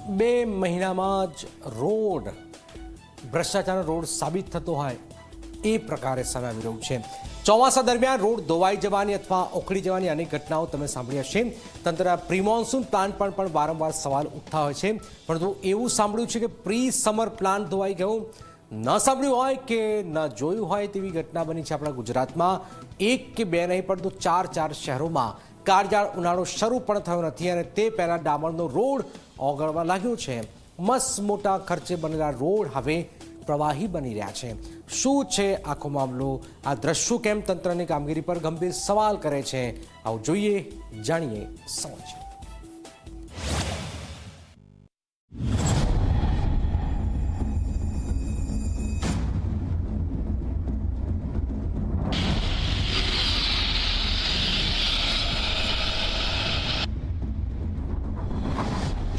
2 મહિનામાં જ road ભ્રષ્ટાચારનો road સાબિત થતો હોય એ પ્રકારે સામે આવી રહ્યું છે। ચોમાસા દરમિયાન રોડ ધોવાઈ જવાની અથવા ઉખડી જવાની અનેક ઘટનાઓ તમે સાંભળી હશે। તંત્ર પ્રી મોન્સૂન પ્લાન પર પણ વારંવાર સવાલ ઉઠતા હોય છે, પરંતુ એવું સાંભળ્યું છે કે પ્રી સમર પ્લાન ધોવાઈ ગયો। ન સાંભળ્યું હોય કે ન જોયું હોય તેવી ઘટના બની છે આપણા ગુજરાતમાં। 1 કે 2 નહીં પરંતુ 4 શહેરોમાં કાળઝાળ ઉનાળો શરૂ પણ થયો નથી અને તે પહેલાં ડામરનો રોડ ઓગળવા લાગ્યો છે। મસ્ત મોટા ખર્ચે બનેલા રોડ હવે પ્રવાહી બની રહ્યા છે। શું છે આખો મામલો? આ દ્રશ્યો કેમ તંત્રની કામગીરી પર ગંભીર સવાલ કરે છે? આવું જોઈએ, જાણીએ, સમજીએ।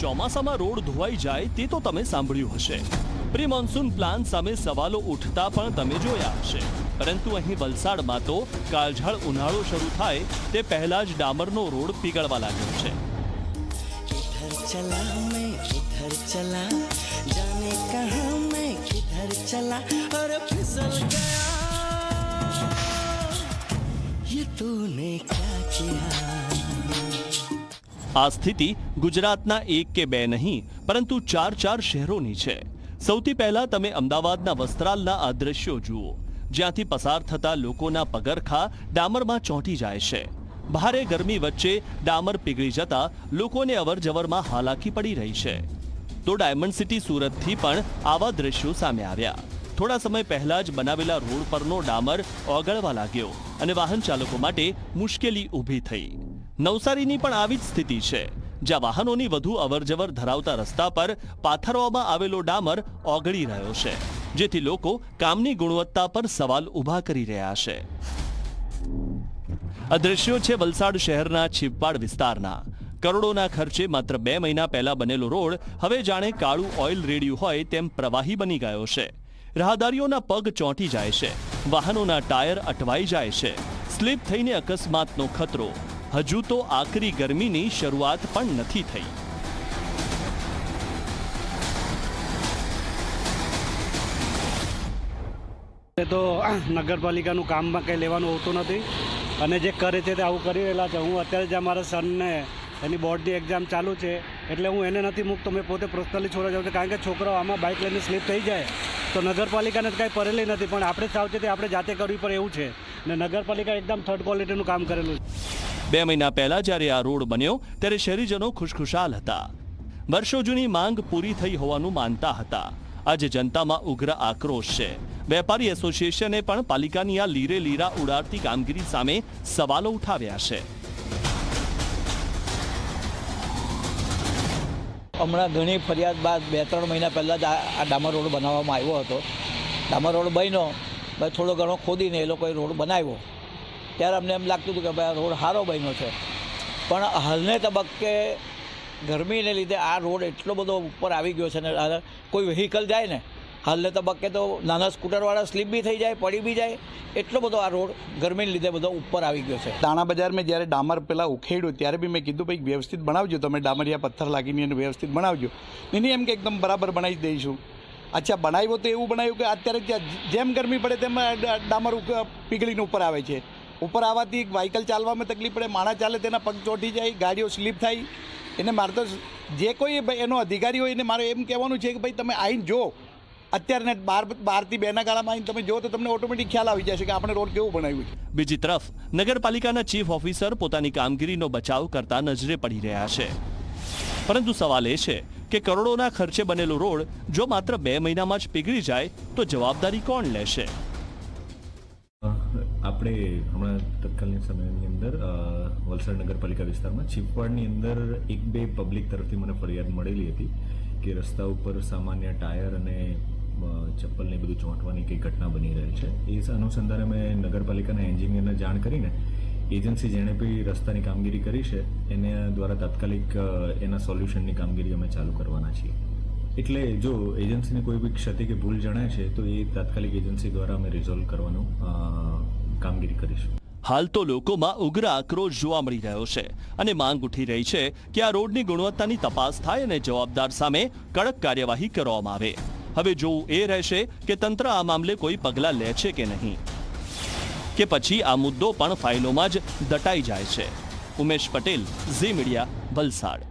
ચોમાસામાં રોડ ધોવાઈ જાય તે તો તમે સાંભળ્યું હશે। પ્રી મોન્સૂન પ્લાન સામે સવાલો ઉઠતા પણ તમે જોયા હશે, પરંતુ અહીં વલસાડમાં તો કાળઝાળ ઉનાળો શરૂ થાય તે પહેલા જ ડામરનો રોડ પીગળવા લાગ્યો છે। આ સ્થિતિ ગુજરાતના 1 કે 2 નહીં પરંતુ 4 શહેરોની છે। સૌથી પહેલા તમે અમદાવાદના વસ્ત્રાલના આ દ્રશ્યો જુઓ, જ્યાંથી પસાર થતા લોકોના પગરખા ડામરમાં ચોંટી જાય છે। ભારે ગરમી વચ્ચે ડામર પીગળી જતા લોકોને અવરજવરમાં હાલાકી પડી રહી છે। તો ડાયમંડ સિટી સુરતથી પણ આવા દ્રશ્યો સામે આવ્યા। થોડા સમય પહેલા જ બનાવેલા રોડ પરનો ડામર ઓગળવા લાગ્યો અને વાહન ચાલકો માટે મુશ્કેલી ઊભી થઈ। નવસારીની પણ આવી જ સ્થિતિ છે, જ્યાં વાહનોની વધુ અવરજવર ધરાવતા રસ્તા પર પાથરવામાં આવેલો ડામર ઓગળી રહ્યો છે, જેથી લોકો કામની ગુણવત્તા પર સવાલ ઊભા કરી રહ્યા છે। આ દ્રશ્યો છે વલસાડ શહેરના છીપવાડ વિસ્તારના। કરોડોના ખર્ચે માત્ર 2 મહિના પહેલા બનેલો રોડ હવે જાણે કાળું ઓઇલ રેડ્યું હોય તેમ પ્રવાહી બની ગયો છે। રાહદારીઓના પગ ચોંટી જાય છે, વાહનોના ટાયર અટવાઈ જાય છે, સ્લીપ થઈને અકસ્માતનો ખતરો। હજુ તો આકરી ગરમીની શરૂઆત પણ નથી થઈ। તો નગરપાલિકાનું કામમાં કંઈ લેવાનું હોતું નથી અને જે કરે છે તે આવું કરી રહેલા છે। હું અત્યારે જ અમારા સનને એની બોર્ડની એક્ઝામ ચાલુ છે એટલે હું એને નથી મૂકતો, મેં પોતે પર્સનલી છોડવા જાઉં છું, કારણ કે છોકરાઓ આમાં બાઇક લઈને સ્લીપ થઈ જાય તો નગરપાલિકાને કાંઈ પરેલી નથી, પણ આપણે સાવચેતી આપણે જાતે કરવી પડે એવું છે ને નગરપાલિકા એકદમ થર્ડ ક્વોલિટીનું કામ કરેલું છે। 2 મહિના પહેલા જ્યારે આ રોડ બન્યો ત્યારે શહેરીજનો ખુશખુશાલ હતા। વર્ષો જૂની માંગ પૂરી થઈ હોવાનું માનતા હતા। આજે જનતામાં ઉગ્ર આક્રોશ છે। વેપારી એસોસિએશને પણ પાલિકાની આ લીરે લીરા ઉડાડતી કામગીરી સામે સવાલો ઉઠાવ્યા છે। હમણાં ઘણી ફરિયાદ બાદ 2-3 મહિના પહેલાં જ આ ડામર રોડ બનાવવામાં આવ્યો હતો। ડામર રોડ બન્યો, થોડો ઘણો ખોદીને એ લોકોએ રોડ બનાવ્યો, ત્યારે અમને એમ લાગતું હતું કે ભાઈ આ રોડ સારો બન્યો છે, પણ હાલને તબક્કે ગરમીને લીધે આ રોડ એટલો બધો ઉપર આવી ગયો છે ને કોઈ વ્હીકલ જાય ને હાલને તબક્કે તો નાના સ્કૂટરવાળા સ્લીપ બી થઈ જાય, પડી બી જાય, એટલો બધો આ રોડ ગરમીને લીધે બધો ઉપર આવી ગયો છે। દાણા બજારમાં જ્યારે ડામર પેલા ઉખેડ્યું ત્યારે બી મેં કીધું ભાઈ વ્યવસ્થિત બનાવજો, તમે ડામરિયા પથ્થર લાગીને એને વ્યવસ્થિત બનાવજો, નહીં એમ કે એકદમ બરાબર બનાવી દઈશું। અચ્છા બનાવ્યો તો એવું બનાવ્યું કે અત્યારે જેમ ગરમી પડે તેમ ડામર પીગળીને ઉપર આવે છે। ઉપર આવવાથી વ્હીકલ ચાલવામાં તકલીફ પડે, માણસ ચાલે તેના પગ ચોંટી જાય, ગાડીઓ સ્લીપ થાય। એને મારે તો જે કોઈ એનો અધિકારી હોય એને મારે એમ કહેવાનું છે કે ભાઈ તમે આવીને જો, અત્યારે 12 થી 2ના ગાળામાં આવીને તમે જો તો તમને ઓટોમેટિક ખ્યાલ આવી જશે કે આપણે રોડ કેવું બનાવ્યું છે। બીજી તરફ નગરપાલિકાના ચીફ ઓફિસર પોતાની કામગીરીનો બચાવ કરતા નજરે પડી રહ્યા છે, પરંતુ સવાલ એ છે કે કરોડોના ખર્ચે બનેલો રોડ જો માત્ર 2 મહિનામાં જ પીગળી જાય તો જવાબદારી કોણ લેશે? આપણે હમણાં તત્કાલીન સમયની અંદર વલસાડ નગરપાલિકા વિસ્તારમાં છીપવાડની અંદર 1-2 પબ્લિક તરફથી મને ફરિયાદ મળેલી હતી કે રસ્તા ઉપર સામાન્ય ટાયર અને ચપ્પલને બધું ચોંટવાની કંઈ ઘટના બની રહી છે। એ અનુસંધાને મેં નગરપાલિકાના એન્જિનિયરને જાણ કરીને એજન્સી જેણે બી રસ્તાની કામગીરી કરી છે એને દ્વારા તાત્કાલિક એના સોલ્યુશનની કામગીરી અમે ચાલુ કરવાના છીએ। એટલે જો એજન્સીને કોઈ બી ક્ષતિ કે ભૂલ જણાય છે તો એ તાત્કાલિક એજન્સી દ્વારા અમે રિઝોલ્વ કરવાનું કામગીરી કરીશું। હાલ તો લોકોમાં ઉગ્ર આક્રોશ જોવા મળી રહ્યો છે અને માંગ ઉઠી રહી છે કે આ રોડની ગુણવત્તાની તપાસ થાય અને જવાબદાર સામે કડક કાર્યવાહી કરવામાં આવે. હવે જોવું એ રહેશે કે તંત્ર આ મામલે કોઈ પગલાં લે છે કે નહીં, કે પછી આ મુદ્દો પણ ફાઇલોમાં જ દટાઈ જાય છે. ઉમેશ પટેલ, ઝી મીડિયા, વલસાડ.